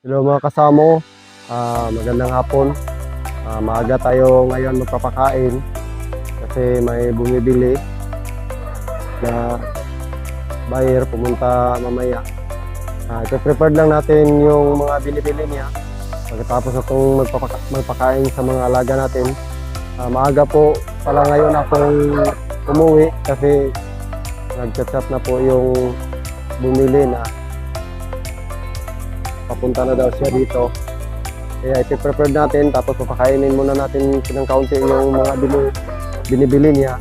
Hello mga kasamo, magandang hapon. Maaga tayo ngayon magpapakain kasi may bumibili na buyer pumunta mamaya. Ito-prepared lang natin yung mga binibili niya pagkatapos itong magpakain sa mga alaga natin. Maaga po pala ngayon akong umuwi kasi nag-chat na po yung bumili na papunta na daw siya dito. Kaya iti-prepare natin tapos papakainin muna natin ng kaunti yung mga binibili niya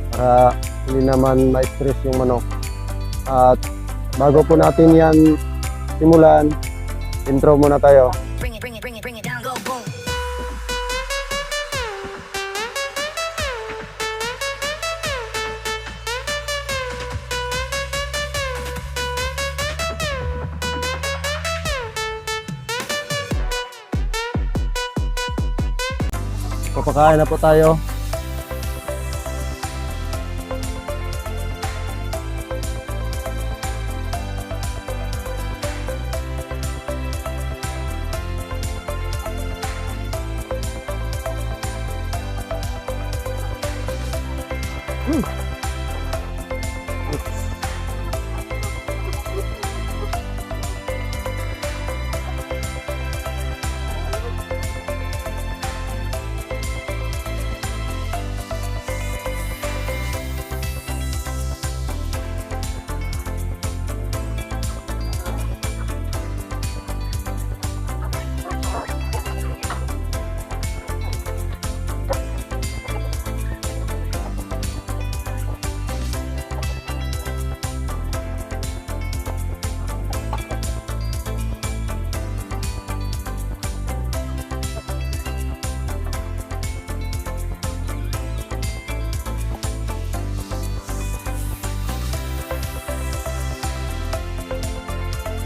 para hindi naman ma-stress yung manok. At bago po natin yan simulan, intro muna tayo. Bring it down, go boom. Papakain na po tayo.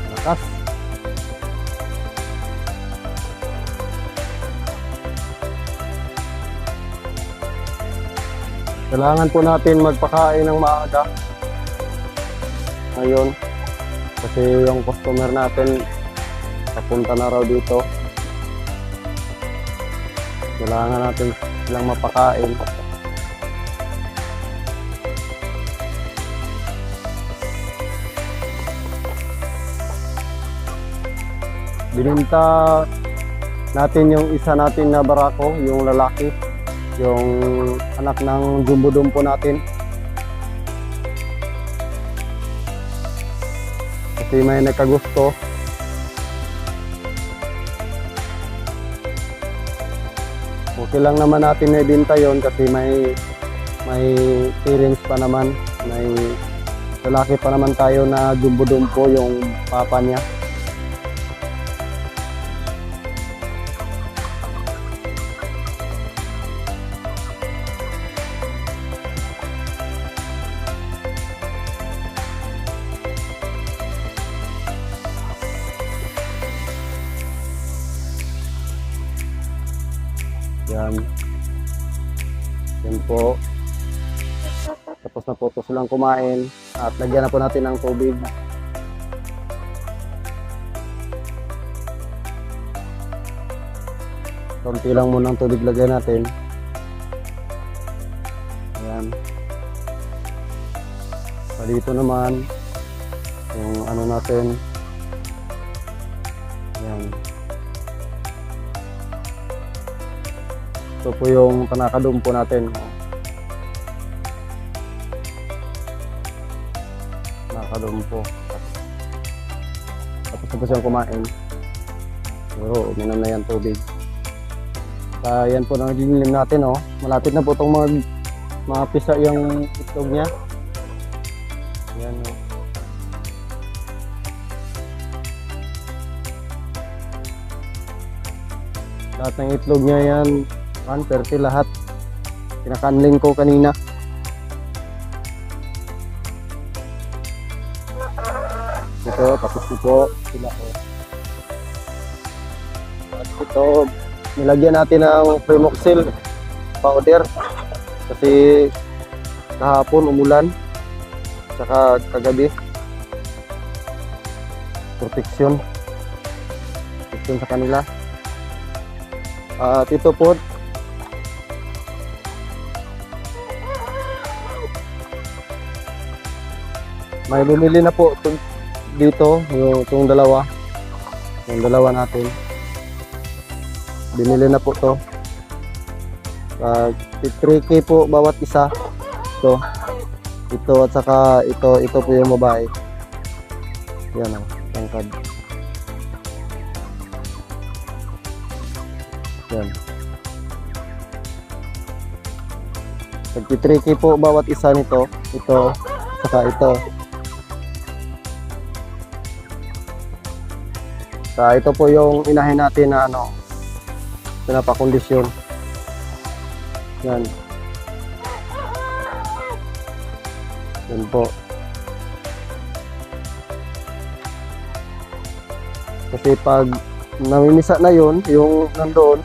Lakas. Kailangan po natin magpakain ng maaga ngayon kasi yung customer natin papunta na raw dito. Kailangan natin silang mapakain. Bininta natin yung isa natin na barako, yung lalaki, yung anak ng jumbo-dumpo natin. Kasi may nagkagusto. Okay lang naman natin na ibenta yon kasi may parents pa naman, may lalaki pa naman tayo na jumbo-dumpo yung papa niya. Yan. Yan po. Tapos na po ito silang kumain. At lagyan na po natin ng tubig. Konti lang muna ng tubig lagyan natin. Ayan. So, dito naman yung ano natin. Ayan. Ito po yung panakadumpo natin. Panakadumpo. Tapos na po siyang kumain. Pero uminom na yan tubig. Yan po nang dinilim natin. Oh. Malapit na po itong mapisa yung itlog niya. Yan. Oh. Lahat ng itlog niya yan 130 lahat. Pinakanling ko kanina. Ito, tapos ito sila ko. At ito, nilagyan natin ng Primoxil powder kasi kahapon umulan saka kagabi protection. natin sa kanila. At ito po, may bumili na po dito, yung dalawa. Yung dalawa natin. Binili na po to. 3K po bawat isa. Ito at saka ito po yung babae. Yan ang tangkad. Yan. 3K po bawat isa nito. Ito, saka ito. Ito po yung inahin natin na pinapakondisyon. Yan. Yan po. Kasi pag namimisa na yun, yung nandoon,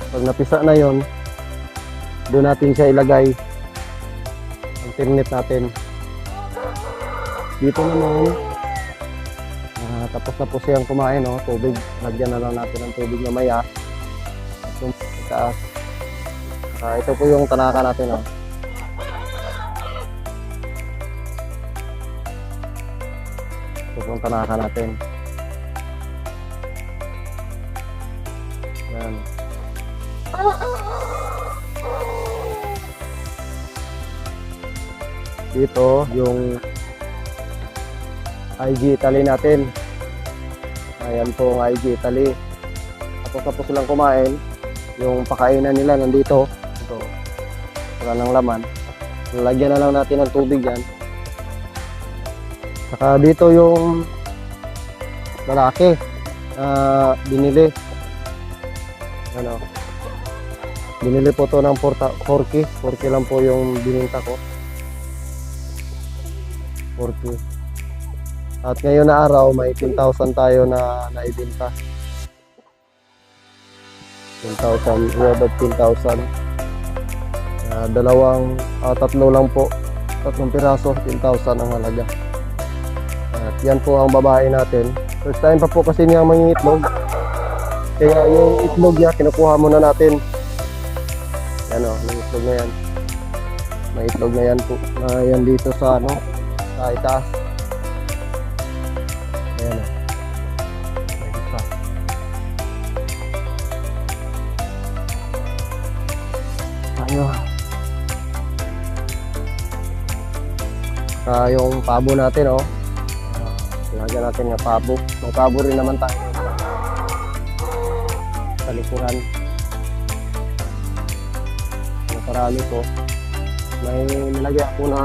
pag napisa na yun, doon natin siya ilagay ang internet natin. Dito naman, tapos na po siyang kumain, tubig. Lagyan na lang natin ng tubig mamaya. At yung taas. Ito po yung tanaka natin, Ito po yung tanaka natin. Yan. Dito, yung IG Italy natin. Ayan po ang IG Italy. Tapos silang kumain. Yung pakainan nila nandito. Ito. Wala ng laman. Lagyan na lang natin ng tubig yan. Saka dito yung lalaki. Binili. Binili po to ng 4K. 4K lang po yung bininta ko. 4K. At ngayon na araw, may 10,000 tayo na naibenta. 10,000, we have 10,000. Tatlo lang po. 3 piraso, 10,000 ang halaga. At yan po ang babae natin. First time pa po kasi niya may itlog. Kaya yung itlog niya, kinukuha muna natin. Yan may itlog na yan. May itlog na yan po. Yan dito sa sa itaas. Ayan may isa. Yung pabo natin, lagyan natin ng pabo. May pabo rin naman tayo sa likuran. Nakarami ko. May nilagay ako na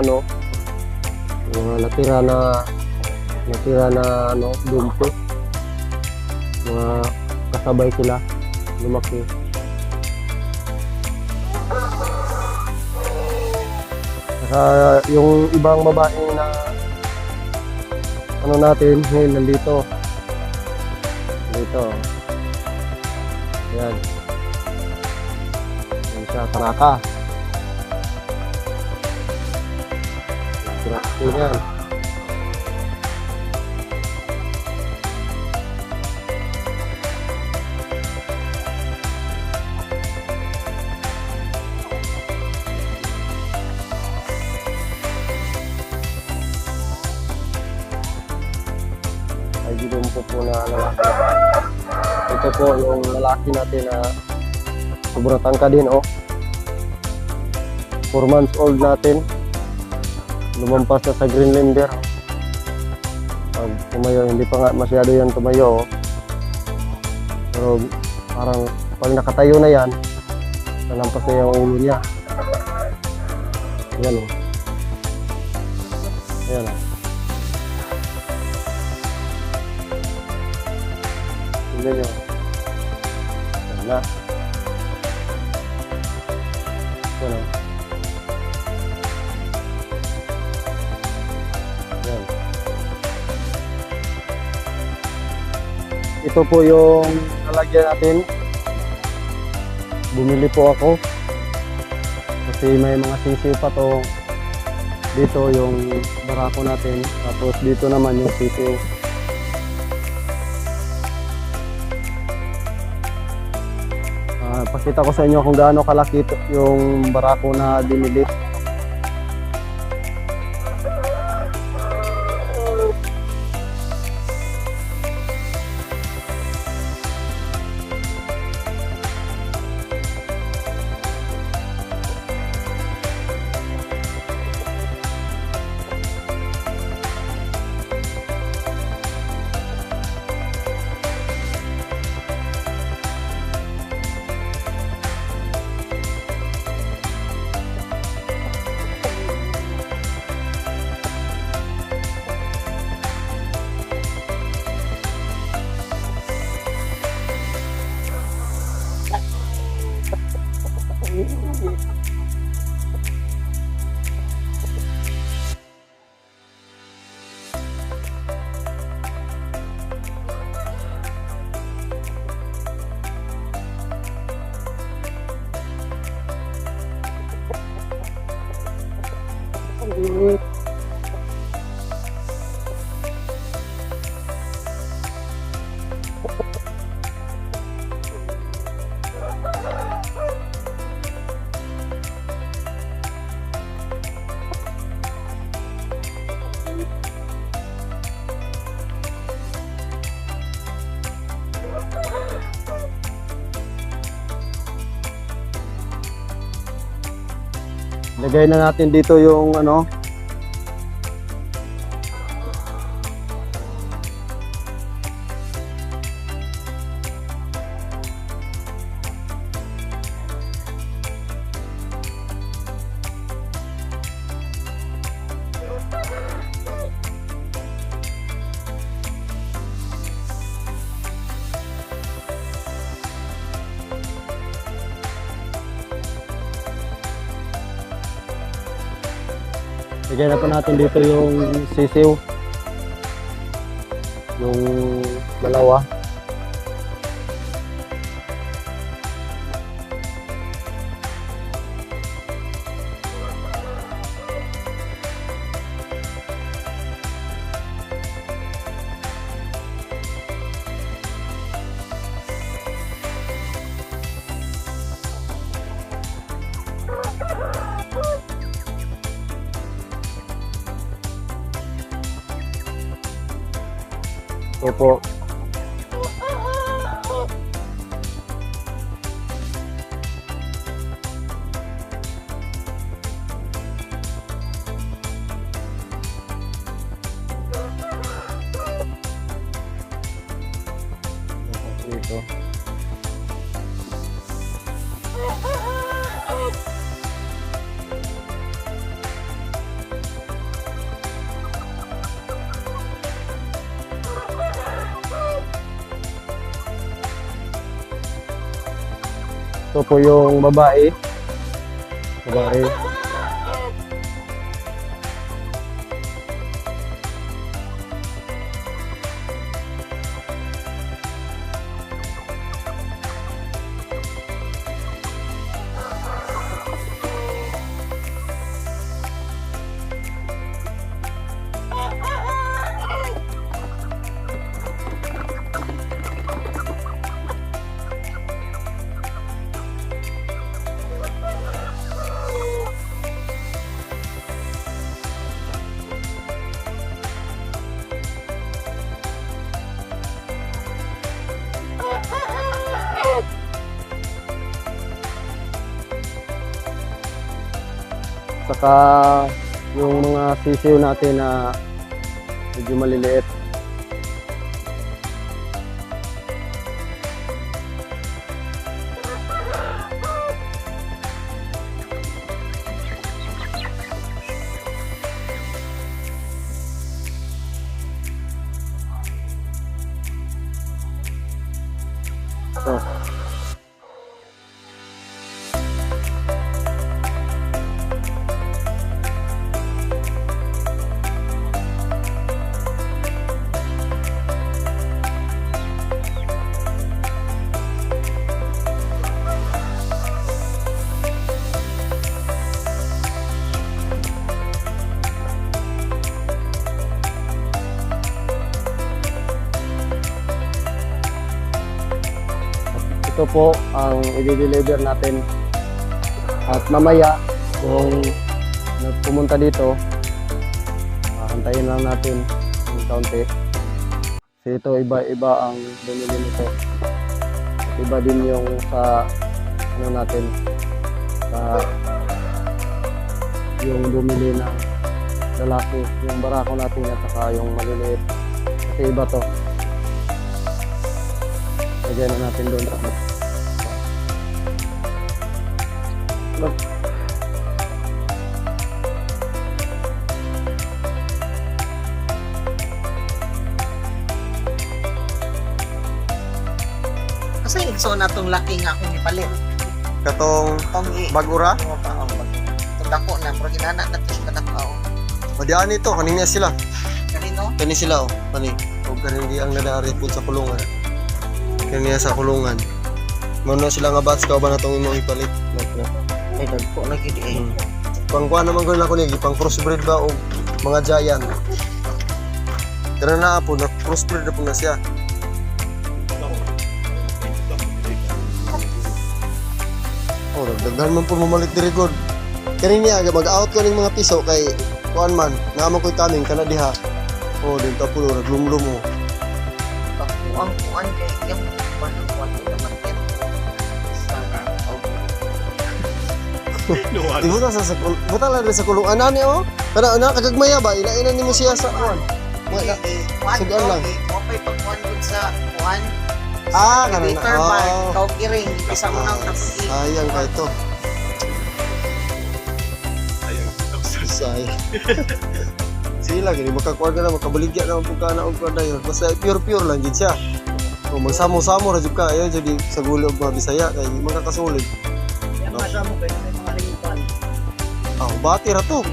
natira na dumpo. Mga kasabay sila. Lumaki. Saka yung ibang babae na natin, ngayon nandito. Yan. Yan siya, tanaka. Grabe yan. Ay, gilumpo po na lalaki. Ito po yung lalaki natin na sobrang tangka din, 4 months old natin. Lumampas na sa Greenlander. Pag tumayo, hindi pa nga masyado yan tumayo. Pero parang pag nakatayo na yan, nalampas na yung ulo niya. Ayan Ayan Tingnan nyo. Ayan na. Ayan Ito po yung lalagyan natin. Bumili po ako. Kasi may mga sisiw pa to. Dito yung barako natin. Tapos dito naman yung sisiw. Pakita ko sa inyo kung gaano kalaki yung barako na dinili. Lagay na natin dito yung ano, lagay na po natin dito yung sisiw, yung dalawa. Opo. Dito. Ito po yung babae. Babae. Saka yung mga sisiw natin na medyo maliliit. So, ito po ang i-deliver natin. At mamaya, kung pumunta dito, antayin lang natin ng kaunti. Kasi ito, iba-iba ang bumili nito. At iba din yung sa, ano natin, sa yung bumili ng lalaki, yung barako natin at saka yung maliliit. Kasi iba to. Lagyan na natin doon. Kasi so na tong laki nga akong ipalit. Katong Tong bagura, Itong dako na, pero hinana na ito siya kadakaw. madiaan ito, kanina sila. Kanino? Kani sila, kani. O kani ang nadaari po sa kulungan. Kani sa kulungan. Muna sila nga bats ka ba na itong imong ipalit. Ay, dagpo lagi di eh. Pangkuha naman ko na ko nigi, pang crossbreed ba o mga giant. Kaya na po, na crossbreed na po na siya. Oh, dagdagan man po mamalit diri god. Kani niya mag-out ko ning mga piso kay kuan man, naman ko'y kaming kana diha. Oh, dito po naglumlum mo. Kuan kay yung kuan naman yan. Ibuta sa buta lang sa kulungan ani oh. Kana na kagagmaya ba ina nimo siya sa kuan. Wala. Kuan Sugaan lang. Mo pay pagkuan gud sa kuan. Ah, kana na. Later ba? Oh. Ikaw kiring. Isa mo nang kapag Sayang ka ito. Sayang. Sila gini makakuha na makabaligya na pagka na og kuan dayon. Basta pure lang gid siya. Kung magsamo-samo ra jud ka ayo jadi sa gulo og mga Bisaya kay di makakasulid. Yan masamo kay mga linguan. Ah, bati ra to.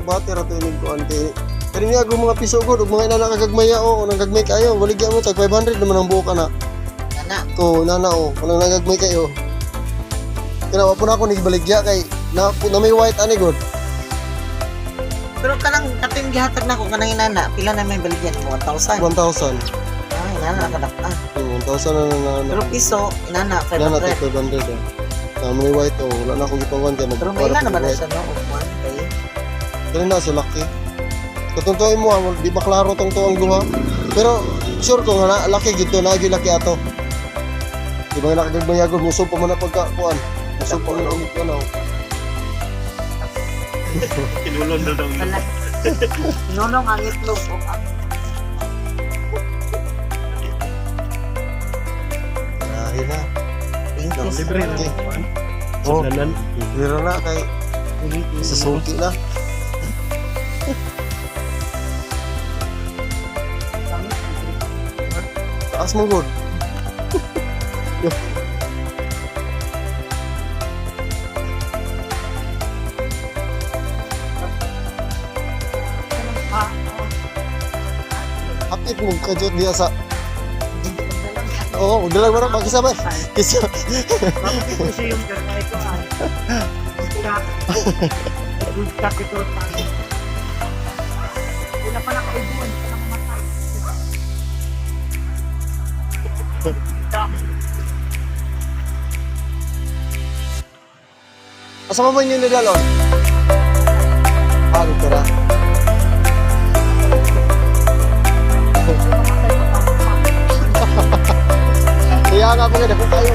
Bati ra to ini kuan kay kani nga mga piso gud ug mga ina nakagagmaya o nang gagmay kayo baligya mo tag 500 naman ang buo ka na. Ana. To nana o kanang nagagmay kayo. Kaya wa po na ako nigibaligya kay na may white ani god. Pero kanang kating gihatag nako kanang inana, pila na may baligyan mo? 1,000. 1,000. Ah, inana kadakta. 1,000 na Pero piso, inana Wala na 500. 500 ah. May white o wala na akong ipawan kaya Pero may na ba na siya no? Kuan kay. Kaya na si Lucky. Katuntuin mo di ba klaro tong tuang duha. Pero sure ko nga laki gito na laki ato. Di ba nakagagmayagod muso pa man na pagkakuan. Muso pa man ang ano. Kinulon na daw. Wala. Nonong ang itlog o ang Dahil na. pinkies. Libre na. Oh, Sablanan. lira na kay sasuki na. Taas mo good. Hapit mo kajot diya sa Oo, udalag mo na makisabay. Kisa. Kasi yung gagawin ko ay good capital tayo. Wala pa nakaibuan, wala matay. Kasama mo yung nidalon? Ano ka na? Kaya nga po nga, dapat tayo.